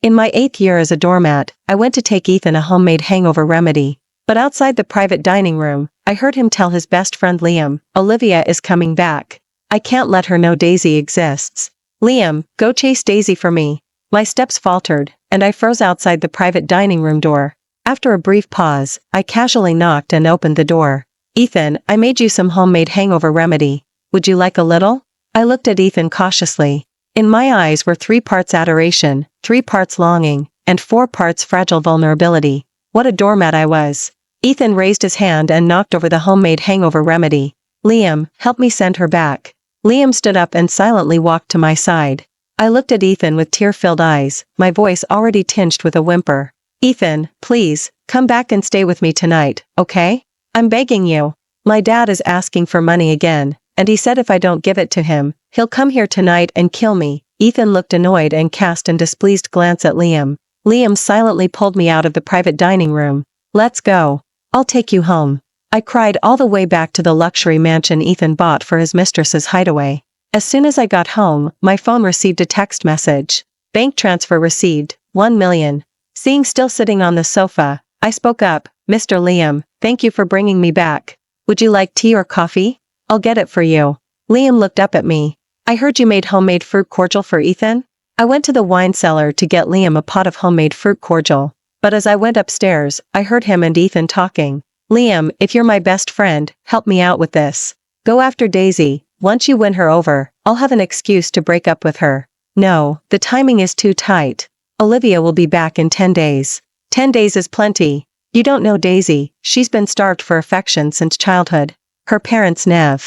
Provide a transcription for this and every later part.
In my 8th year as a doormat, I went to take Ethan a homemade hangover remedy. But outside the private dining room, I heard him tell his best friend Liam, "Olivia is coming back. I can't let her know Daisy exists. Liam, go chase Daisy for me." My steps faltered, and I froze outside the private dining room door. After a brief pause, I casually knocked and opened the door. "Ethan, I made you some homemade hangover remedy. Would you like a little?" I looked at Ethan cautiously. In my eyes were 3 parts adoration, 3 parts longing, and 4 parts fragile vulnerability. What a doormat I was. Ethan raised his hand and knocked over the homemade hangover remedy. "Liam, help me send her back." Liam stood up and silently walked to my side. I looked at Ethan with tear-filled eyes, my voice already tinged with a whimper. "Ethan, please, come back and stay with me tonight, okay? I'm begging you. My dad is asking for money again, and he said if I don't give it to him, he'll come here tonight and kill me." Ethan looked annoyed and cast a displeased glance at Liam. Liam silently pulled me out of the private dining room. "Let's go. I'll take you home." I cried all the way back to the luxury mansion Ethan bought for his mistress's hideaway. As soon as I got home, my phone received a text message. "Bank transfer received, 1 million. Seeing still sitting on the sofa, I spoke up. "Mr. Liam, thank you for bringing me back. Would you like tea or coffee? I'll get it for you." Liam looked up at me. "I heard you made homemade fruit cordial for Ethan?" I went to the wine cellar to get Liam a pot of homemade fruit cordial. But as I went upstairs, I heard him and Ethan talking. "Liam, if you're my best friend, help me out with this. Go after Daisy. Once you win her over, I'll have an excuse to break up with her." "No, the timing is too tight. Olivia will be back in 10 days. 10 days is plenty. You don't know Daisy, she's been starved for affection since childhood. Her parents never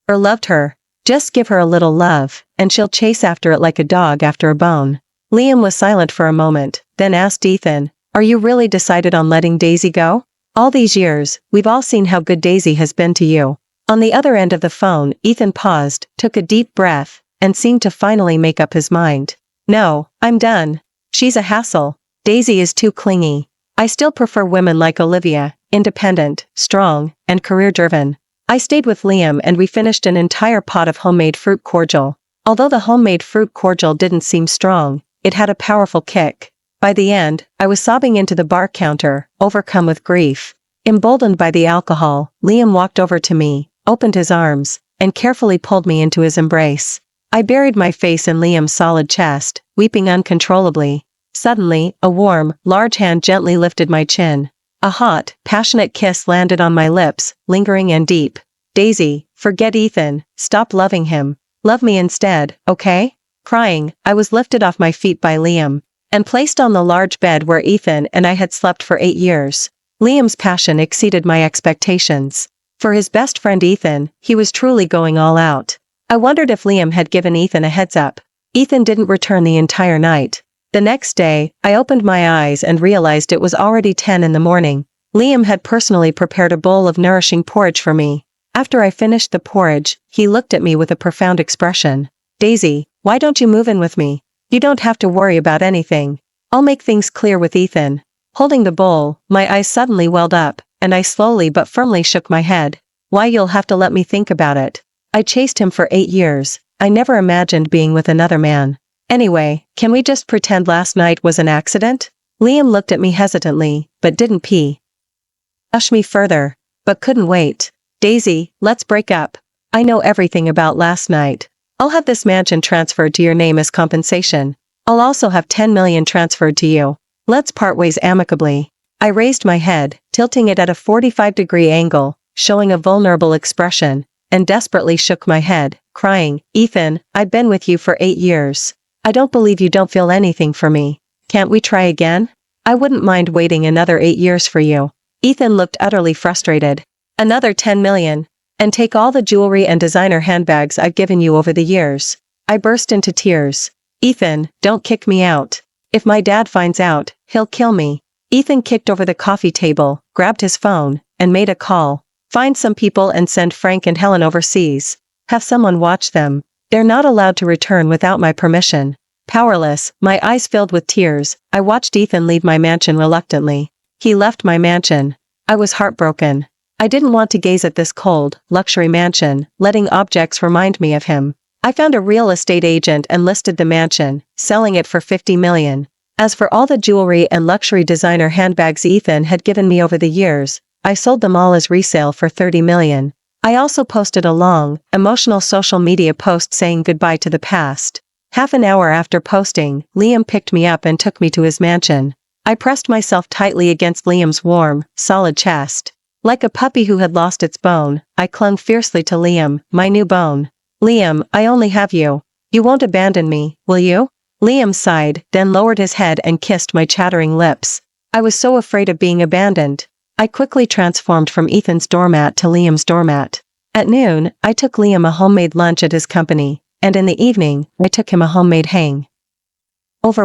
loved her. Just give her a little love, and she'll chase after it like a dog after a bone." Liam was silent for a moment, then asked Ethan, "Are you really decided on letting Daisy go? All these years, we've all seen how good Daisy has been to you." On the other end of the phone, Ethan paused, took a deep breath, and seemed to finally make up his mind. "No, I'm done. She's a hassle. Daisy is too clingy. I still prefer women like Olivia, independent, strong, and career-driven." I stayed with Liam and we finished an entire pot of homemade fruit cordial. Although the homemade fruit cordial didn't seem strong, it had a powerful kick. By the end, I was sobbing into the bar counter, overcome with grief. Emboldened by the alcohol, Liam walked over to me, opened his arms, and carefully pulled me into his embrace. I buried my face in Liam's solid chest, weeping uncontrollably. Suddenly, a warm, large hand gently lifted my chin. A hot, passionate kiss landed on my lips, lingering and deep. "Daisy, forget Ethan, stop loving him. Love me instead, okay?" Crying, I was lifted off my feet by Liam, and placed on the large bed where Ethan and I had slept for 8 years. Liam's passion exceeded my expectations. For his best friend Ethan, he was truly going all out. I wondered if Liam had given Ethan a heads up. Ethan didn't return the entire night. The next day, I opened my eyes and realized it was already 10 in the morning. Liam had personally prepared a bowl of nourishing porridge for me. After I finished the porridge, he looked at me with a profound expression. "Daisy, why don't you move in with me? You don't have to worry about anything. I'll make things clear with Ethan." Holding the bowl, my eyes suddenly welled up, and I slowly but firmly shook my head. "Why, you'll have to let me think about it. I chased him for 8 years. I never imagined being with another man. Anyway, can we just pretend last night was an accident?" Liam looked at me hesitantly, but didn't push me further. But couldn't wait. "Daisy, let's break up. I know everything about last night. I'll have this mansion transferred to your name as compensation. I'll also have 10 million transferred to you. Let's part ways amicably." I raised my head, tilting it at a 45-degree angle, showing a vulnerable expression, and desperately shook my head, crying, "Ethan, I've been with you for 8 years. I don't believe you don't feel anything for me. Can't we try again? I wouldn't mind waiting another 8 years for you." Ethan looked utterly frustrated. "Another 10 million. And take all the jewelry and designer handbags I've given you over the years." I burst into tears. "Ethan, don't kick me out. If my dad finds out, he'll kill me." Ethan kicked over the coffee table, grabbed his phone, and made a call. "Find some people and send Frank and Helen overseas. Have someone watch them. They're not allowed to return without my permission." Powerless, my eyes filled with tears, I watched Ethan leave my mansion reluctantly. He left my mansion. I was heartbroken. I didn't want to gaze at this cold, luxury mansion, letting objects remind me of him. I found a real estate agent and listed the mansion, selling it for 50 million. As for all the jewelry and luxury designer handbags Ethan had given me over the years, I sold them all as resale for $30 million. I also posted a long, emotional social media post saying goodbye to the past. Half an hour after posting, Liam picked me up and took me to his mansion. I pressed myself tightly against Liam's warm, solid chest. Like a puppy who had lost its bone, I clung fiercely to Liam, my new bone. Liam, I only have you. You won't abandon me, will you? Liam sighed, then lowered his head and kissed my chattering lips. I was so afraid of being abandoned. I quickly transformed from Ethan's doormat to Liam's doormat. At noon, I took Liam a homemade lunch at his company, and in the evening, I took him a homemade hangover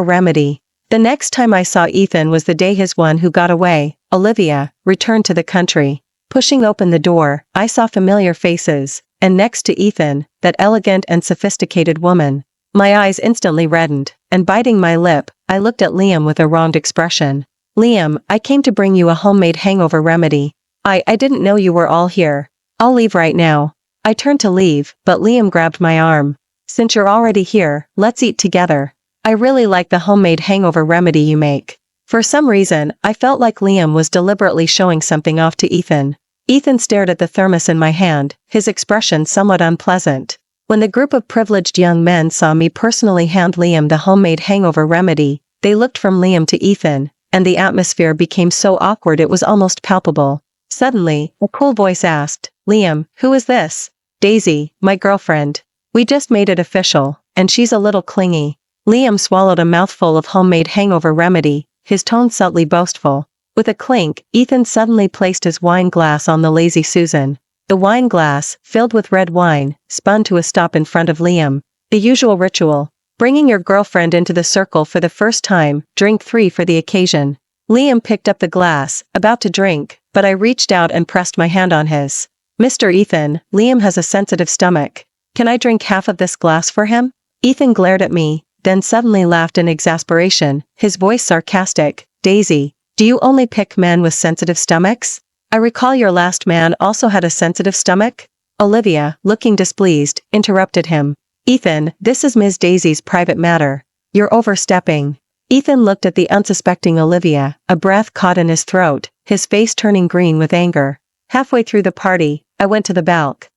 remedy. The next time I saw Ethan was the day his one who got away, Olivia, returned to the country. Pushing open the door, I saw familiar faces, and next to Ethan, that elegant and sophisticated woman. My eyes instantly reddened, and biting my lip, I looked at Liam with a wronged expression. Liam, I came to bring you a homemade hangover remedy. I didn't know you were all here. I'll leave right now. I turned to leave, but Liam grabbed my arm. Since you're already here, let's eat together. I really like the homemade hangover remedy you make. For some reason, I felt like Liam was deliberately showing something off to Ethan. Ethan stared at the thermos in my hand, his expression somewhat unpleasant. When the group of privileged young men saw me personally hand Liam the homemade hangover remedy, they looked from Liam to Ethan, and the atmosphere became so awkward it was almost palpable. Suddenly, a cool voice asked, Liam, who is this? Daisy, my girlfriend. We just made it official, and she's a little clingy. Liam swallowed a mouthful of homemade hangover remedy, his tone subtly boastful. With a clink, Ethan suddenly placed his wine glass on the Lazy Susan. The wine glass, filled with red wine, spun to a stop in front of Liam. The usual ritual. Bringing your girlfriend into the circle for the first time, drink 3 for the occasion. Liam picked up the glass, about to drink, but I reached out and pressed my hand on his. Mr. Ethan, Liam has a sensitive stomach. Can I drink half of this glass for him? Ethan glared at me, then suddenly laughed in exasperation, his voice sarcastic. Daisy, do you only pick men with sensitive stomachs? I recall your last man also had a sensitive stomach? Olivia, looking displeased, interrupted him. Ethan, this is Ms. Daisy's private matter. You're overstepping. Ethan looked at the unsuspecting Olivia, a breath caught in his throat, his face turning green with anger. Halfway through the party, I went to the balcony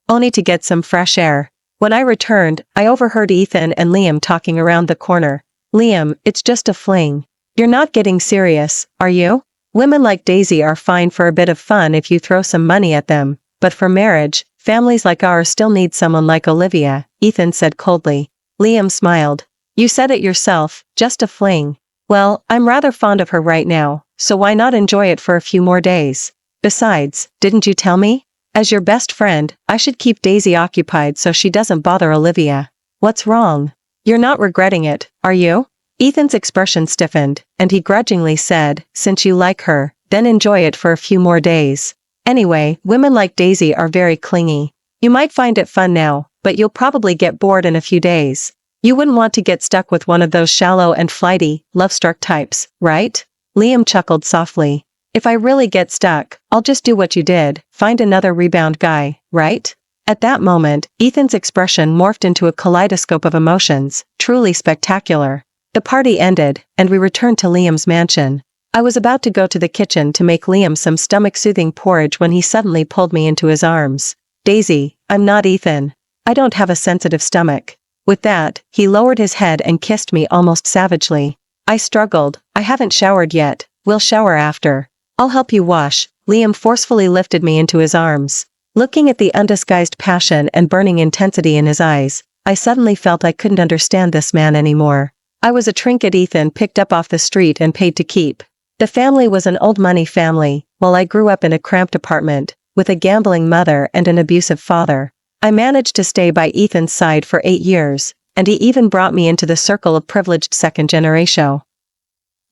only to get some fresh air. When I returned, I overheard Ethan and Liam talking around the corner. Liam, it's just a fling. You're not getting serious, are you? Women like Daisy are fine for a bit of fun if you throw some money at them, but for marriage, families like ours still need someone like Olivia, Ethan said coldly. Liam smiled. You said it yourself, just a fling. Well, I'm rather fond of her right now, so why not enjoy it for a few more days? Besides, didn't you tell me? As your best friend, I should keep Daisy occupied so she doesn't bother Olivia. What's wrong? You're not regretting it, are you? Ethan's expression stiffened, and he grudgingly said, since you like her, then enjoy it for a few more days. Anyway, women like Daisy are very clingy. You might find it fun now, but you'll probably get bored in a few days. You wouldn't want to get stuck with one of those shallow and flighty, love-struck types, right? Liam chuckled softly. If I really get stuck, I'll just do what you did, find another rebound guy, right? At that moment, Ethan's expression morphed into a kaleidoscope of emotions, truly spectacular. The party ended, and we returned to Liam's mansion. I was about to go to the kitchen to make Liam some stomach-soothing porridge when he suddenly pulled me into his arms. Daisy, I'm not Ethan. I don't have a sensitive stomach. With that, he lowered his head and kissed me almost savagely. I struggled. I haven't showered yet. We'll shower after. I'll help you wash. Liam forcefully lifted me into his arms. Looking at the undisguised passion and burning intensity in his eyes, I suddenly felt I couldn't understand this man anymore. I was a trinket Ethan picked up off the street and paid to keep. The family was an old money family, while I grew up in a cramped apartment, with a gambling mother and an abusive father. I managed to stay by Ethan's side for 8 years, and he even brought me into the circle of privileged second-generation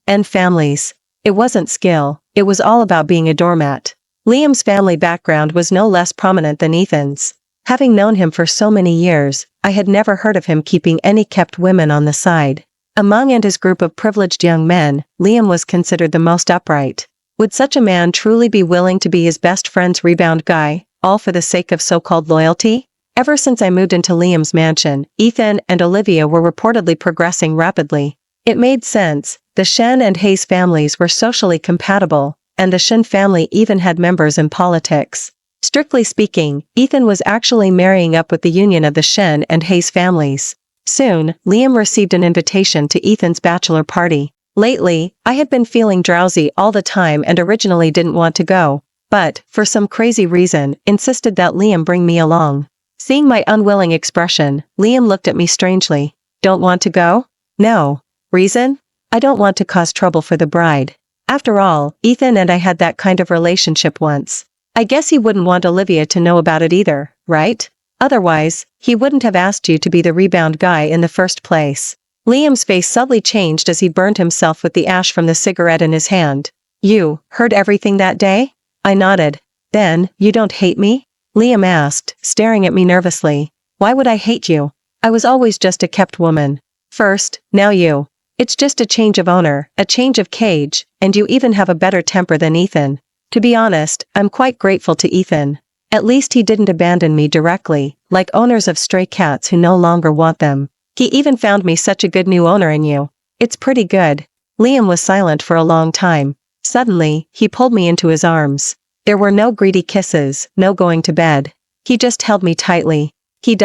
and families. It wasn't skill, it was all about being a doormat. Liam's family background was no less prominent than Ethan's. Having known him for so many years, I had never heard of him keeping any kept women on the side. Among and his group of privileged young men, Liam was considered the most upright. Would such a man truly be willing to be his best friend's rebound guy, all for the sake of so-called loyalty? Ever since I moved into Liam's mansion, Ethan and Olivia were reportedly progressing rapidly. It made sense. The Shen and Hayes families were socially compatible, and the Shen family even had members in politics. Strictly speaking, Ethan was actually marrying up with the union of the Shen and Hayes families. Soon, Liam received an invitation to Ethan's bachelor party. Lately, I had been feeling drowsy all the time and originally didn't want to go, but, for some crazy reason, insisted that Liam bring me along. Seeing my unwilling expression, Liam looked at me strangely. Don't want to go? No. Reason? I don't want to cause trouble for the bride. After all, Ethan and I had that kind of relationship once. I guess he wouldn't want Olivia to know about it either, right? Otherwise, he wouldn't have asked you to be the rebound guy in the first place. Liam's face subtly changed as he burned himself with the ash from the cigarette in his hand. You heard everything that day? I nodded. Then, you don't hate me? Liam asked, staring at me nervously. Why would I hate you? I was always just a kept woman. First, now you. It's just a change of owner, a change of cage, and you even have a better temper than Ethan. To be honest, I'm quite grateful to Ethan. At least he didn't abandon me directly, like owners of stray cats who no longer want them. He even found me such a good new owner in you. It's pretty good. Liam was silent for a long time. Suddenly, he pulled me into his arms. There were no greedy kisses, no going to bed. He just held me tightly. He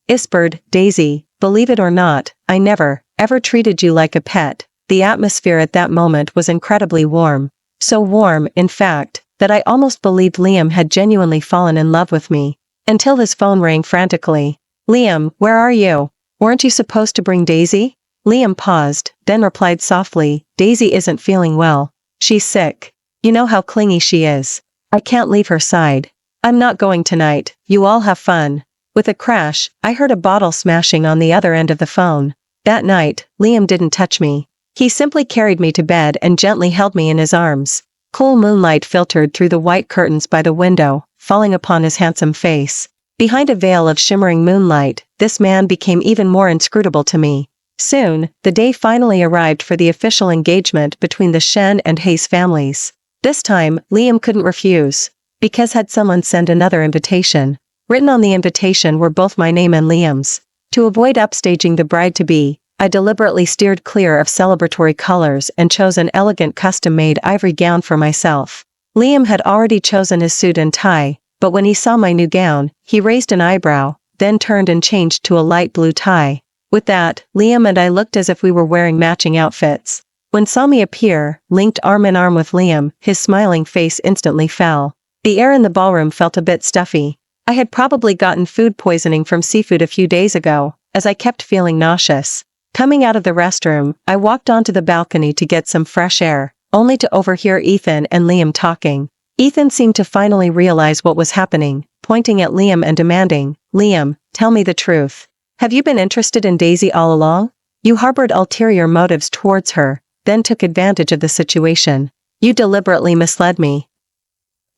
whispered, Daisy, believe it or not, I never, ever treated you like a pet. The atmosphere at that moment was incredibly warm. So warm, in fact, that I almost believed Liam had genuinely fallen in love with me. Until his phone rang frantically. Liam, where are you? Weren't you supposed to bring Daisy? Liam paused, then replied softly, Daisy isn't feeling well. She's sick. You know how clingy she is. I can't leave her side. I'm not going tonight, you all have fun. With a crash, I heard a bottle smashing on the other end of the phone. That night, Liam didn't touch me. He simply carried me to bed and gently held me in his arms. Cool moonlight filtered through the white curtains by the window, falling upon his handsome face. Behind a veil of shimmering moonlight, this man became even more inscrutable to me. Soon, the day finally arrived for the official engagement between the Shen and Hayes families. This time, Liam couldn't refuse, because had someone send another invitation. Written on the invitation were both my name and Liam's. To avoid upstaging the bride-to-be, I deliberately steered clear of celebratory colors and chose an elegant custom-made ivory gown for myself. Liam had already chosen his suit and tie, but when he saw my new gown, he raised an eyebrow, then turned and changed to a light blue tie. With that, Liam and I looked as if we were wearing matching outfits. When saw me appear, linked arm in arm with Liam, his smiling face instantly fell. The air in the ballroom felt a bit stuffy. I had probably gotten food poisoning from seafood a few days ago, as I kept feeling nauseous. Coming out of the restroom, I walked onto the balcony to get some fresh air, only to overhear Ethan and Liam talking. Ethan seemed to finally realize what was happening, pointing at Liam and demanding, Liam, tell me the truth. Have you been interested in Daisy all along? You harbored ulterior motives towards her, then took advantage of the situation. You deliberately misled me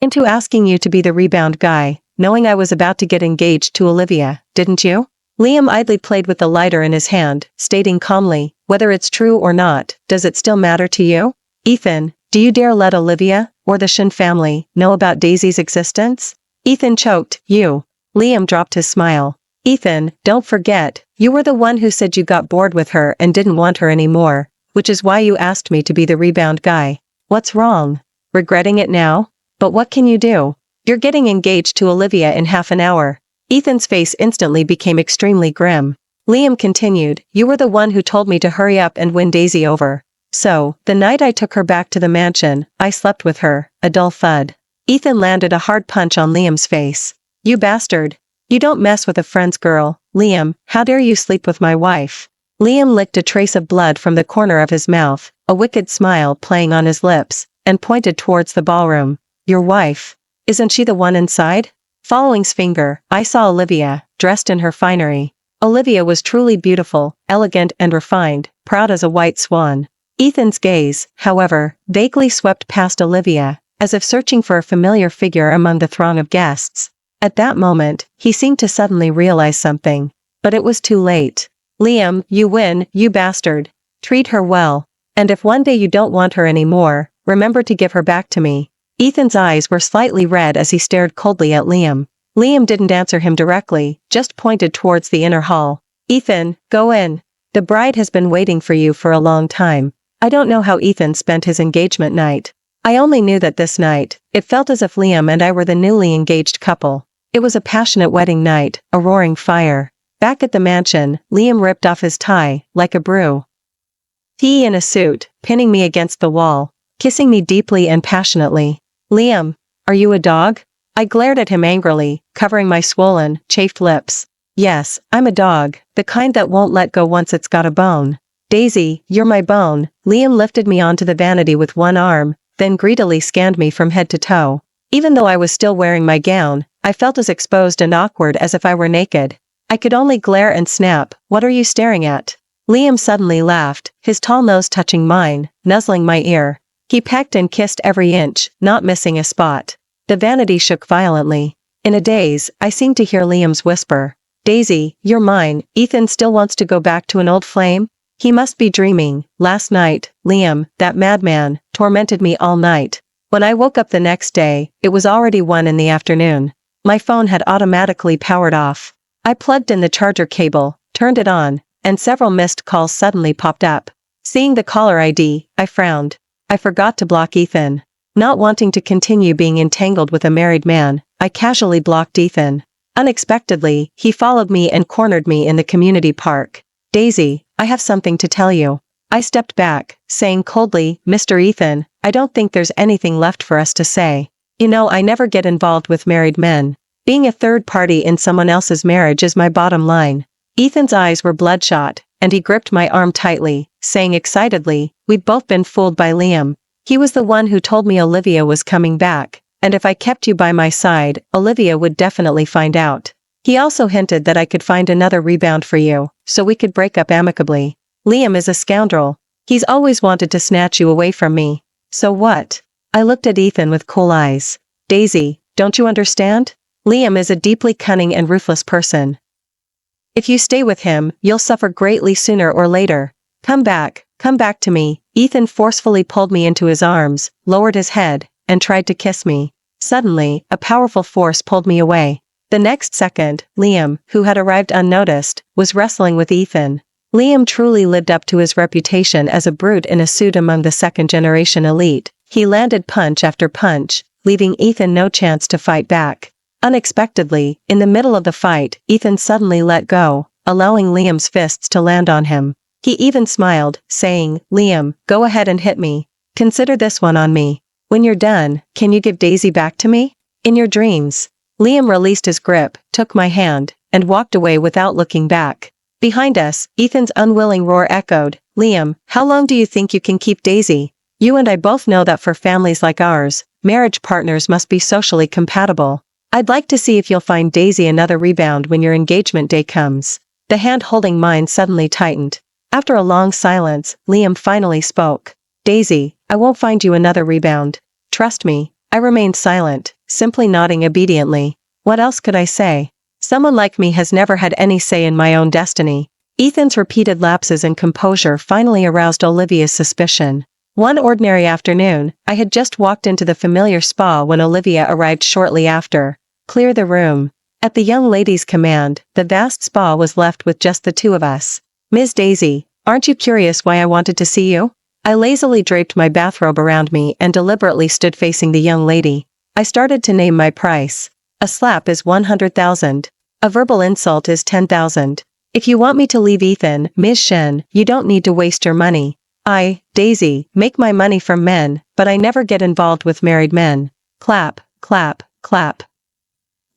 into asking you to be the rebound guy, knowing I was about to get engaged to Olivia, didn't you? Liam idly played with the lighter in his hand, stating calmly, whether it's true or not, does it still matter to you? Ethan, do you dare let Olivia, or the Shen family, know about Daisy's existence? Ethan choked, you. Liam dropped his smile. Ethan, don't forget, you were the one who said you got bored with her and didn't want her anymore, which is why you asked me to be the rebound guy. What's wrong? Regretting it now? But what can you do? You're getting engaged to Olivia in half an hour. Ethan's face instantly became extremely grim. Liam continued, you were the one who told me to hurry up and win Daisy over. So, the night I took her back to the mansion, I slept with her, a dull thud. Ethan landed a hard punch on Liam's face. You bastard. You don't mess with a friend's girl. Liam, how dare you sleep with my wife? Liam licked a trace of blood from the corner of his mouth, a wicked smile playing on his lips, and pointed towards the ballroom. Your wife? Isn't she the one inside? Following his finger, I saw Olivia, dressed in her finery. Olivia was truly beautiful, elegant and refined, proud as a white swan. Ethan's gaze, however, vaguely swept past Olivia, as if searching for a familiar figure among the throng of guests. At that moment, he seemed to suddenly realize something. But it was too late. Liam, you win, you bastard. Treat her well. And if one day you don't want her anymore, remember to give her back to me. Ethan's eyes were slightly red as he stared coldly at Liam. Liam didn't answer him directly, just pointed towards the inner hall. Ethan, go in. The bride has been waiting for you for a long time. I don't know how Ethan spent his engagement night. I only knew that this night, it felt as if Liam and I were the newly engaged couple. It was a passionate wedding night, a roaring fire. Back at the mansion, Liam ripped off his tie, like a brew. He in a suit, pinning me against the wall, kissing me deeply and passionately. Liam, are you a dog? I glared at him angrily, covering my swollen, chafed lips. Yes, I'm a dog, the kind that won't let go once it's got a bone. Daisy, you're my bone. Liam lifted me onto the vanity with one arm, then greedily scanned me from head to toe. Even though I was still wearing my gown, I felt as exposed and awkward as if I were naked. I could only glare and snap, "What are you staring at?" Liam suddenly laughed, his tall nose touching mine, nuzzling my ear. He pecked and kissed every inch, not missing a spot. The vanity shook violently. In a daze, I seemed to hear Liam's whisper. Daisy, you're mine. Ethan still wants to go back to an old flame? He must be dreaming. Last night, Liam, that madman, tormented me all night. When I woke up the next day, it was already 1 in the afternoon. My phone had automatically powered off. I plugged in the charger cable, turned it on, and several missed calls suddenly popped up. Seeing the caller ID, I frowned. I forgot to block Ethan. Not wanting to continue being entangled with a married man, I casually blocked Ethan. Unexpectedly, he followed me and cornered me in the community park. Daisy, I have something to tell you. I stepped back, saying coldly, Mr. Ethan, I don't think there's anything left for us to say. You know, I never get involved with married men. Being a third party in someone else's marriage is my bottom line. Ethan's eyes were bloodshot, and he gripped my arm tightly, saying excitedly, we'd both been fooled by Liam. He was the one who told me Olivia was coming back, and if I kept you by my side, Olivia would definitely find out. He also hinted that I could find another rebound for you, so we could break up amicably. Liam is a scoundrel. He's always wanted to snatch you away from me. So what? I looked at Ethan with cool eyes. Daisy, don't you understand? Liam is a deeply cunning and ruthless person. If you stay with him, you'll suffer greatly sooner or later. Come back to me. Ethan forcefully pulled me into his arms, lowered his head, and tried to kiss me. Suddenly, a powerful force pulled me away. The next second, Liam, who had arrived unnoticed, was wrestling with Ethan. Liam truly lived up to his reputation as a brute in a suit among the second-generation elite. He landed punch after punch, leaving Ethan no chance to fight back. Unexpectedly, in the middle of the fight, Ethan suddenly let go, allowing Liam's fists to land on him. He even smiled, saying, Liam, go ahead and hit me. Consider this one on me. When you're done, can you give Daisy back to me? In your dreams. Liam released his grip, took my hand, and walked away without looking back. Behind us, Ethan's unwilling roar echoed, Liam, how long do you think you can keep Daisy? You and I both know that for families like ours, marriage partners must be socially compatible. I'd like to see if you'll find Daisy another rebound when your engagement day comes. The hand holding mine suddenly tightened. After a long silence, Liam finally spoke. Daisy, I won't find you another rebound. Trust me. I remained silent, simply nodding obediently. What else could I say? Someone like me has never had any say in my own destiny. Ethan's repeated lapses in composure finally aroused Olivia's suspicion. One ordinary afternoon, I had just walked into the familiar spa when Olivia arrived shortly after. Clear the room. At the young lady's command, the vast spa was left with just the two of us. Ms. Daisy, aren't you curious why I wanted to see you? I lazily draped my bathrobe around me and deliberately stood facing the young lady. I started to name my price. A slap is 100,000. A verbal insult is 10,000. If you want me to leave Ethan, Ms. Shen, you don't need to waste your money. I, Daisy, make my money from men, but I never get involved with married men. Clap, clap, clap.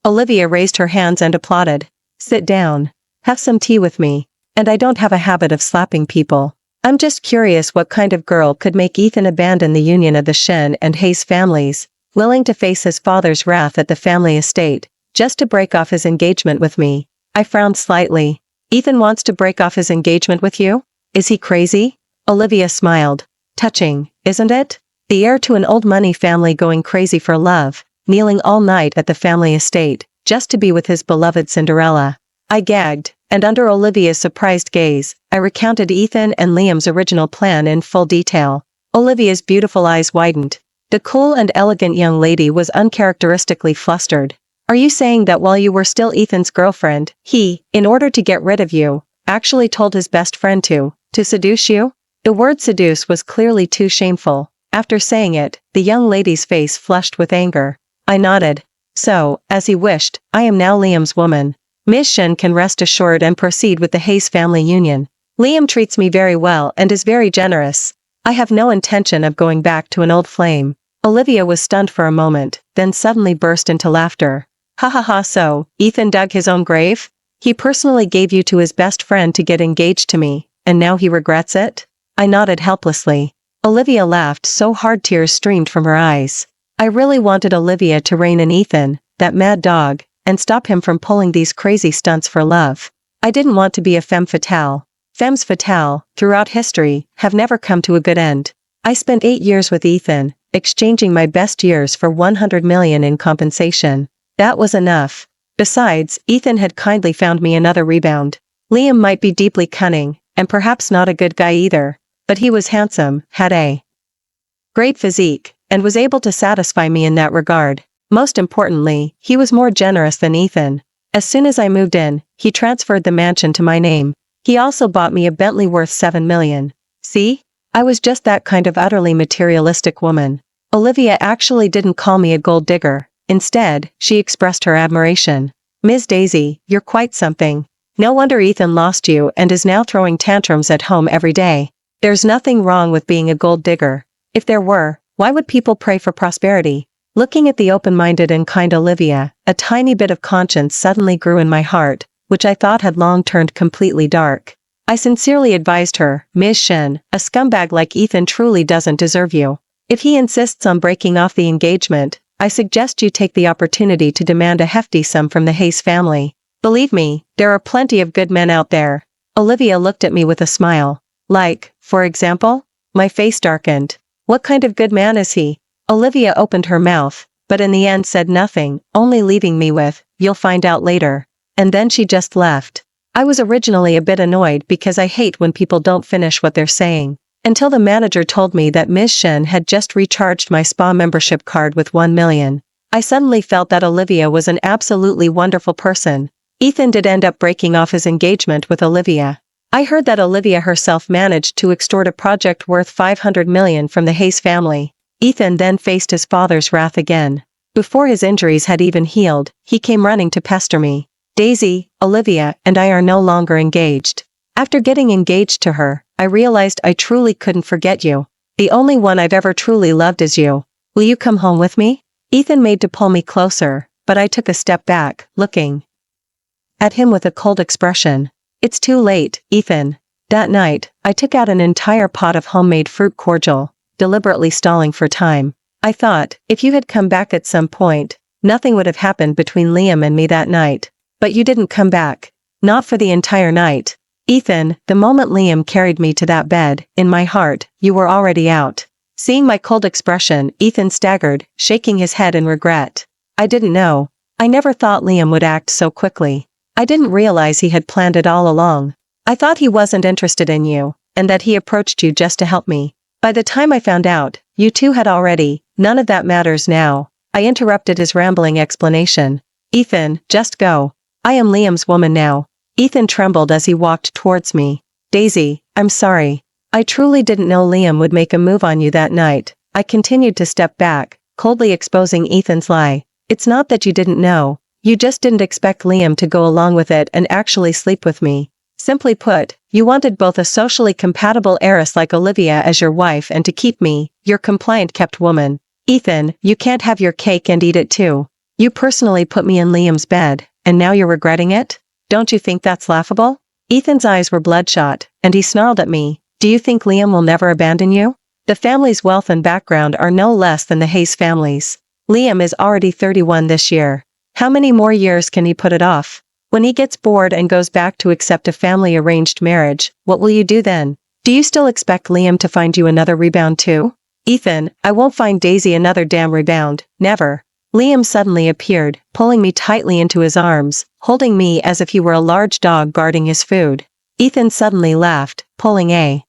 Olivia raised her hands and applauded. Sit down. Have some tea with me. And I don't have a habit of slapping people. I'm just curious what kind of girl could make Ethan abandon the union of the Shen and Hayes families, willing to face his father's wrath at the family estate, just to break off his engagement with me. I frowned slightly. Ethan wants to break off his engagement with you? Is he crazy? Olivia smiled. Touching, isn't it? The heir to an old money family going crazy for love, kneeling all night at the family estate, just to be with his beloved Cinderella. I gagged, and under Olivia's surprised gaze, I recounted Ethan and Liam's original plan in full detail. Olivia's beautiful eyes widened. The cool and elegant young lady was uncharacteristically flustered. Are you saying that while you were still Ethan's girlfriend, he, in order to get rid of you, actually told his best friend to seduce you? The word seduce was clearly too shameful. After saying it, the young lady's face flushed with anger. I nodded. So, as he wished, I am now Liam's woman. Ms. Shen can rest assured and proceed with the Hayes family union. Liam treats me very well and is very generous. I have no intention of going back to an old flame. Olivia was stunned for a moment, then suddenly burst into laughter. Ha ha ha, so, Ethan dug his own grave? He personally gave you to his best friend to get engaged to me, and now he regrets it? I nodded helplessly. Olivia laughed so hard tears streamed from her eyes. I really wanted Olivia to rein in Ethan, that mad dog, and stop him from pulling these crazy stunts for love. I didn't want to be a femme fatale. Femmes fatale, throughout history, have never come to a good end. I spent 8 years with Ethan, exchanging my best years for 100 million in compensation. That was enough. Besides, Ethan had kindly found me another rebound. Liam might be deeply cunning, and perhaps not a good guy either, but he was handsome, had a great physique, and was able to satisfy me in that regard. Most importantly, he was more generous than Ethan. As soon as I moved in, he transferred the mansion to my name. He also bought me a Bentley worth 7 million. See? I was just that kind of utterly materialistic woman. Olivia actually didn't call me a gold digger. Instead, she expressed her admiration. Ms. Daisy, you're quite something. No wonder Ethan lost you and is now throwing tantrums at home every day. There's nothing wrong with being a gold digger. If there were, why would people pray for prosperity? Looking at the open-minded and kind Olivia, a tiny bit of conscience suddenly grew in my heart, which I thought had long turned completely dark. I sincerely advised her, Ms. Shen, a scumbag like Ethan truly doesn't deserve you. If he insists on breaking off the engagement, I suggest you take the opportunity to demand a hefty sum from the Hayes family. Believe me, there are plenty of good men out there. Olivia looked at me with a smile. Like, for example? My face darkened. What kind of good man is he? Olivia opened her mouth, but in the end said nothing, only leaving me with, you'll find out later. And then she just left. I was originally a bit annoyed because I hate when people don't finish what they're saying. Until the manager told me that Ms. Shen had just recharged my spa membership card with 1 million. I suddenly felt that Olivia was an absolutely wonderful person. Ethan did end up breaking off his engagement with Olivia. I heard that Olivia herself managed to extort a project worth 500 million from the Hayes family. Ethan then faced his father's wrath again. Before his injuries had even healed, he came running to pester me. Daisy, Olivia, and I are no longer engaged. After getting engaged to her, I realized I truly couldn't forget you. The only one I've ever truly loved is you. Will you come home with me? Ethan made to pull me closer, but I took a step back, looking at him with a cold expression. It's too late, Ethan. That night, I took out an entire pot of homemade fruit cordial, deliberately stalling for time. I thought, if you had come back at some point, nothing would have happened between Liam and me that night. But you didn't come back. Not for the entire night. Ethan, the moment Liam carried me to that bed, in my heart, you were already out. Seeing my cold expression, Ethan staggered, shaking his head in regret. I didn't know. I never thought Liam would act so quickly. I didn't realize he had planned it all along. I thought he wasn't interested in you, and that he approached you just to help me. By the time I found out, you two had already, none of that matters now. I interrupted his rambling explanation. Ethan, just go. I am Liam's woman now. Ethan trembled as he walked towards me. Daisy, I'm sorry. I truly didn't know Liam would make a move on you that night. I continued to step back, coldly exposing Ethan's lie. It's not that you didn't know. You just didn't expect Liam to go along with it and actually sleep with me. Simply put, you wanted both a socially compatible heiress like Olivia as your wife and to keep me, your compliant kept woman. Ethan, you can't have your cake and eat it too. You personally put me in Liam's bed, and now you're regretting it? Don't you think that's laughable? Ethan's eyes were bloodshot, and he snarled at me. Do you think Liam will never abandon you? The family's wealth and background are no less than the Hayes family's. Liam is already 31 this year. How many more years can he put it off? When he gets bored and goes back to accept a family-arranged marriage, what will you do then? Do you still expect Liam to find you another rebound too? Ethan, I won't find Daisy another damn rebound, never. Liam suddenly appeared, pulling me tightly into his arms, holding me as if he were a large dog guarding his food. Ethan suddenly laughed, pulling a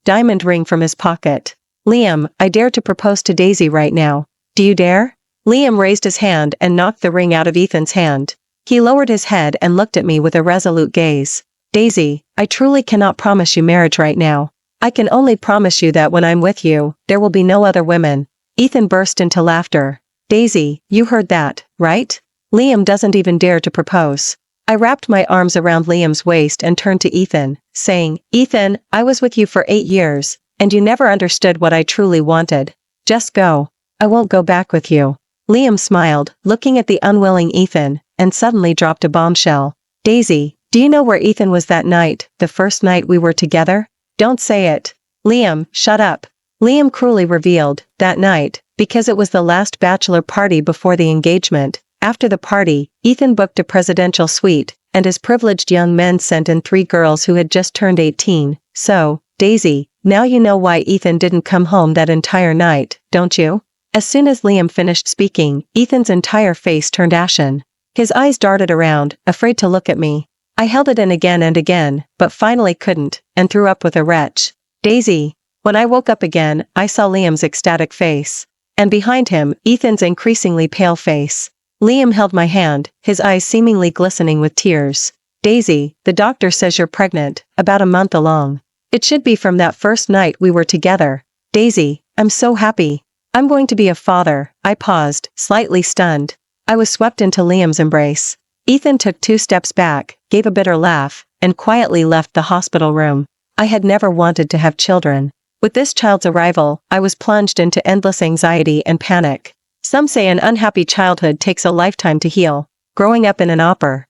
diamond ring from his pocket. Liam, I dare to propose to Daisy right now. Do you dare? Liam raised his hand and knocked the ring out of Ethan's hand. He lowered his head and looked at me with a resolute gaze. Daisy, I truly cannot promise you marriage right now. I can only promise you that when I'm with you, there will be no other women. Ethan burst into laughter. Daisy, you heard that, right? Liam doesn't even dare to propose. I wrapped my arms around Liam's waist and turned to Ethan, saying, Ethan, I was with you for 8 years, and you never understood what I truly wanted. Just go. I won't go back with you. Liam smiled, looking at the unwilling Ethan, and suddenly dropped a bombshell. Daisy, do you know where Ethan was that night, the first night we were together? Don't say it. Liam, shut up. Liam cruelly revealed, that night, because it was the last bachelor party before the engagement. After the party, Ethan booked a presidential suite, and his privileged young men sent in 3 girls who had just turned 18. So, Daisy, now you know why Ethan didn't come home that entire night, don't you? As soon as Liam finished speaking, Ethan's entire face turned ashen. His eyes darted around, afraid to look at me. I held it in again and again, but finally couldn't, and threw up with a retch. Daisy. When I woke up again, I saw Liam's ecstatic face. And behind him, Ethan's increasingly pale face. Liam held my hand, his eyes seemingly glistening with tears. Daisy, the doctor says you're pregnant, about a month along. It should be from that first night we were together. Daisy, I'm so happy. I'm going to be a father. I paused, slightly stunned. I was swept into Liam's embrace. Ethan took 2 steps back, gave a bitter laugh, and quietly left the hospital room. I had never wanted to have children. With this child's arrival, I was plunged into endless anxiety and panic. Some say an unhappy childhood takes a lifetime to heal. Growing up in an opera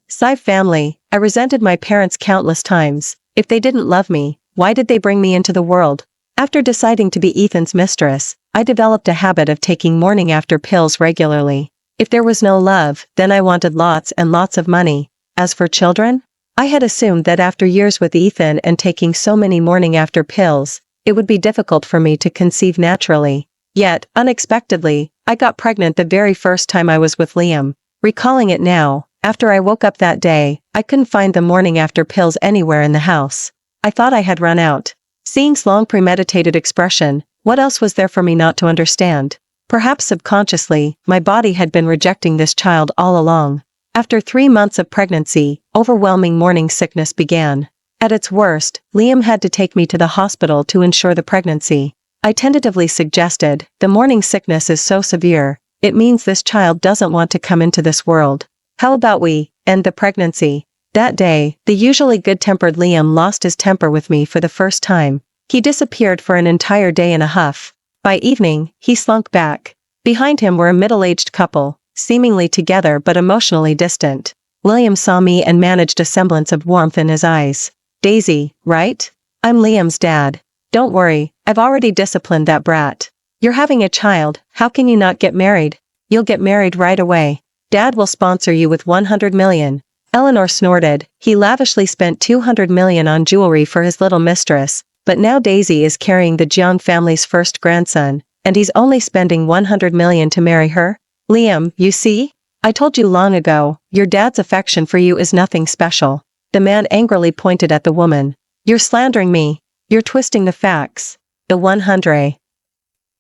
Sci family, I resented my parents countless times. If they didn't love me, why did they bring me into the world? After deciding to be Ethan's mistress, I developed a habit of taking morning after pills regularly. If there was no love, then I wanted lots and lots of money. As for children, I had assumed that after years with Ethan and taking so many morning after pills, it would be difficult for me to conceive naturally. Yet, unexpectedly, I got pregnant the very first time I was with Liam. Recalling it now, after I woke up that day, I couldn't find the morning after pills anywhere in the house. I thought I had run out. Seeing his long premeditated expression, what else was there for me not to understand? Perhaps subconsciously, my body had been rejecting this child all along. After 3 months of pregnancy, overwhelming morning sickness began. At its worst, Liam had to take me to the hospital to ensure the pregnancy. I tentatively suggested, the morning sickness is so severe, it means this child doesn't want to come into this world. How about we end the pregnancy? That day, the usually good-tempered Liam lost his temper with me for the first time. He disappeared for an entire day in a huff. By evening, he slunk back. Behind him were a middle-aged couple, seemingly together but emotionally distant. William saw me and managed a semblance of warmth in his eyes. Daisy, right? I'm Liam's dad. Don't worry, I've already disciplined that brat. You're having a child, how can you not get married? You'll get married right away. Dad will sponsor you with 100 million. Eleanor snorted. He lavishly spent 200 million on jewelry for his little mistress, but now Daisy is carrying the Jiang family's first grandson, and he's only spending 100 million to marry her? Liam, you see? I told you long ago, your dad's affection for you is nothing special. The man angrily pointed at the woman. You're slandering me. You're twisting the facts. The 100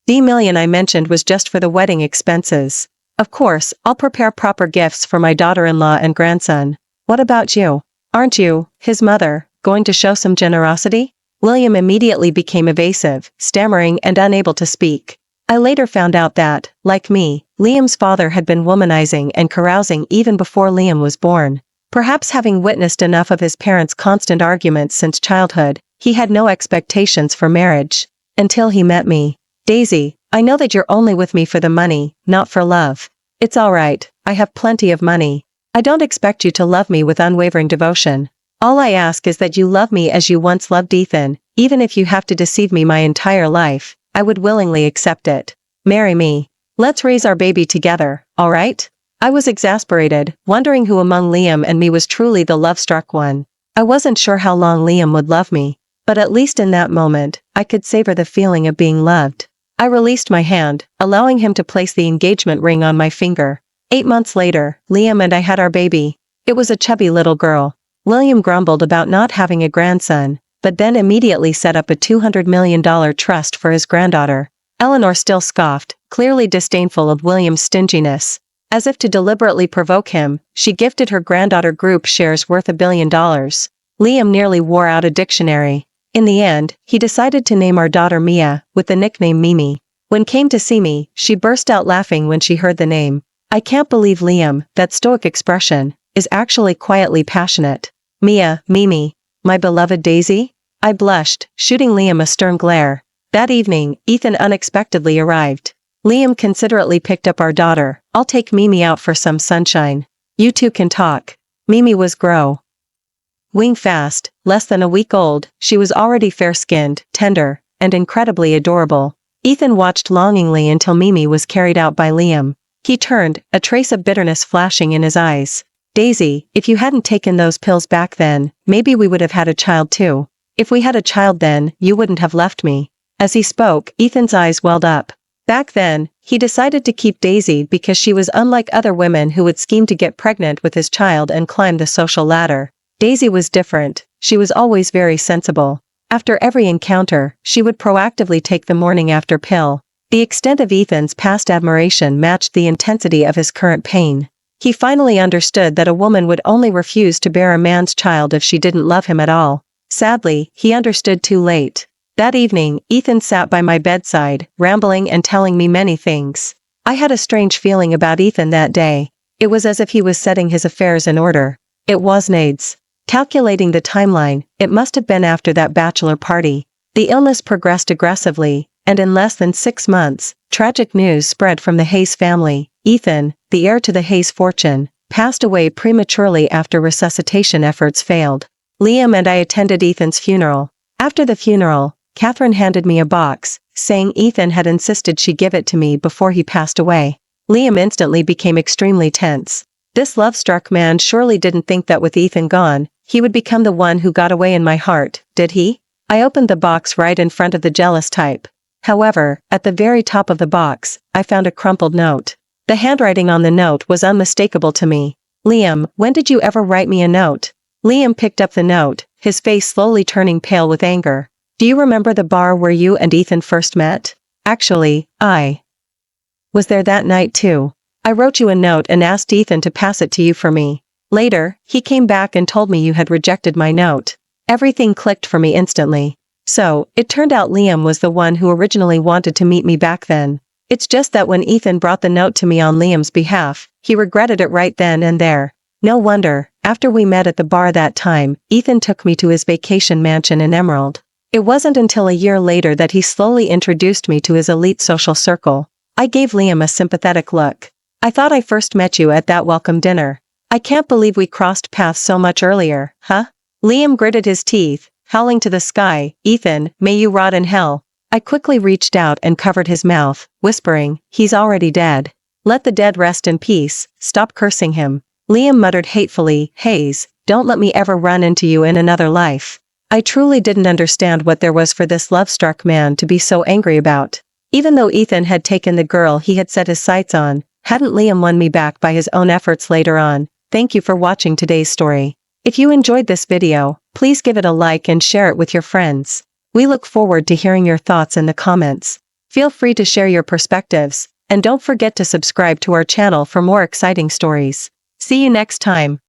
million I mentioned was just for the wedding expenses. Of course, I'll prepare proper gifts for my daughter-in-law and grandson. What about you? Aren't you, his mother, going to show some generosity? William immediately became evasive, stammering and unable to speak. I later found out that, like me, Liam's father had been womanizing and carousing even before Liam was born. Perhaps having witnessed enough of his parents' constant arguments since childhood, he had no expectations for marriage. Until he met me. Daisy, I know that you're only with me for the money, not for love. It's alright, I have plenty of money. I don't expect you to love me with unwavering devotion. All I ask is that you love me as you once loved Ethan, even if you have to deceive me my entire life, I would willingly accept it. Marry me. Let's raise our baby together, alright? I was exasperated, wondering who among Liam and me was truly the love-struck one. I wasn't sure how long Liam would love me, but at least in that moment, I could savor the feeling of being loved. I released my hand, allowing him to place the engagement ring on my finger. 8 months later, Liam and I had our baby. It was a chubby little girl. William grumbled about not having a grandson, but then immediately set up a $200 million trust for his granddaughter. Eleanor still scoffed, clearly disdainful of William's stinginess. As if to deliberately provoke him, she gifted her granddaughter group shares worth $1 billion. Liam nearly wore out a dictionary. In the end, he decided to name our daughter Mia, with the nickname Mimi. When came to see me, she burst out laughing when she heard the name. I can't believe Liam, that stoic expression, is actually quietly passionate. Mia, Mimi, my beloved Daisy? I blushed, shooting Liam a stern glare. That evening, Ethan unexpectedly arrived. Liam considerately picked up our daughter. I'll take Mimi out for some sunshine. You two can talk. Mimi was growing fast, less than a week old. She was already fair-skinned, tender, and incredibly adorable. Ethan watched longingly until Mimi was carried out by Liam. He turned, a trace of bitterness flashing in his eyes. Daisy, if you hadn't taken those pills back then, maybe we would have had a child too. If we had a child then, you wouldn't have left me. As he spoke, Ethan's eyes welled up. Back then, he decided to keep Daisy because she was unlike other women who would scheme to get pregnant with his child and climb the social ladder. Daisy was different. She was always very sensible. After every encounter, she would proactively take the morning after pill. The extent of Ethan's past admiration matched the intensity of his current pain. He finally understood that a woman would only refuse to bear a man's child if she didn't love him at all. Sadly, he understood too late. That evening, Ethan sat by my bedside, rambling and telling me many things. I had a strange feeling about Ethan that day. It was as if he was setting his affairs in order. It was AIDS. Calculating the timeline, it must have been after that bachelor party. The illness progressed aggressively, and in less than 6 months, tragic news spread from the Hayes family. Ethan, the heir to the Hayes fortune, passed away prematurely after resuscitation efforts failed. Liam and I attended Ethan's funeral. After the funeral, Catherine handed me a box, saying Ethan had insisted she give it to me before he passed away. Liam instantly became extremely tense. This love-struck man surely didn't think that with Ethan gone, he would become the one who got away in my heart, did he? I opened the box right in front of the jealous type. However, at the very top of the box, I found a crumpled note. The handwriting on the note was unmistakable to me. Liam, when did you ever write me a note? Liam picked up the note, his face slowly turning pale with anger. Do you remember the bar where you and Ethan first met? Actually, I was there that night too. I wrote you a note and asked Ethan to pass it to you for me. Later, he came back and told me you had rejected my note. Everything clicked for me instantly. So, it turned out Liam was the one who originally wanted to meet me back then. It's just that when Ethan brought the note to me on Liam's behalf, he regretted it right then and there. No wonder, after we met at the bar that time, Ethan took me to his vacation mansion in Emerald. It wasn't until a year later that he slowly introduced me to his elite social circle. I gave Liam a sympathetic look. I thought I first met you at that welcome dinner. I can't believe we crossed paths so much earlier, huh? Liam gritted his teeth, howling to the sky, Ethan, may you rot in hell. I quickly reached out and covered his mouth, whispering, he's already dead. Let the dead rest in peace, stop cursing him. Liam muttered hatefully, Hayes, don't let me ever run into you in another life. I truly didn't understand what there was for this love-struck man to be so angry about. Even though Ethan had taken the girl he had set his sights on, hadn't Liam won me back by his own efforts later on? Thank you for watching today's story. If you enjoyed this video, please give it a like and share it with your friends. We look forward to hearing your thoughts in the comments. Feel free to share your perspectives, and don't forget to subscribe to our channel for more exciting stories. See you next time.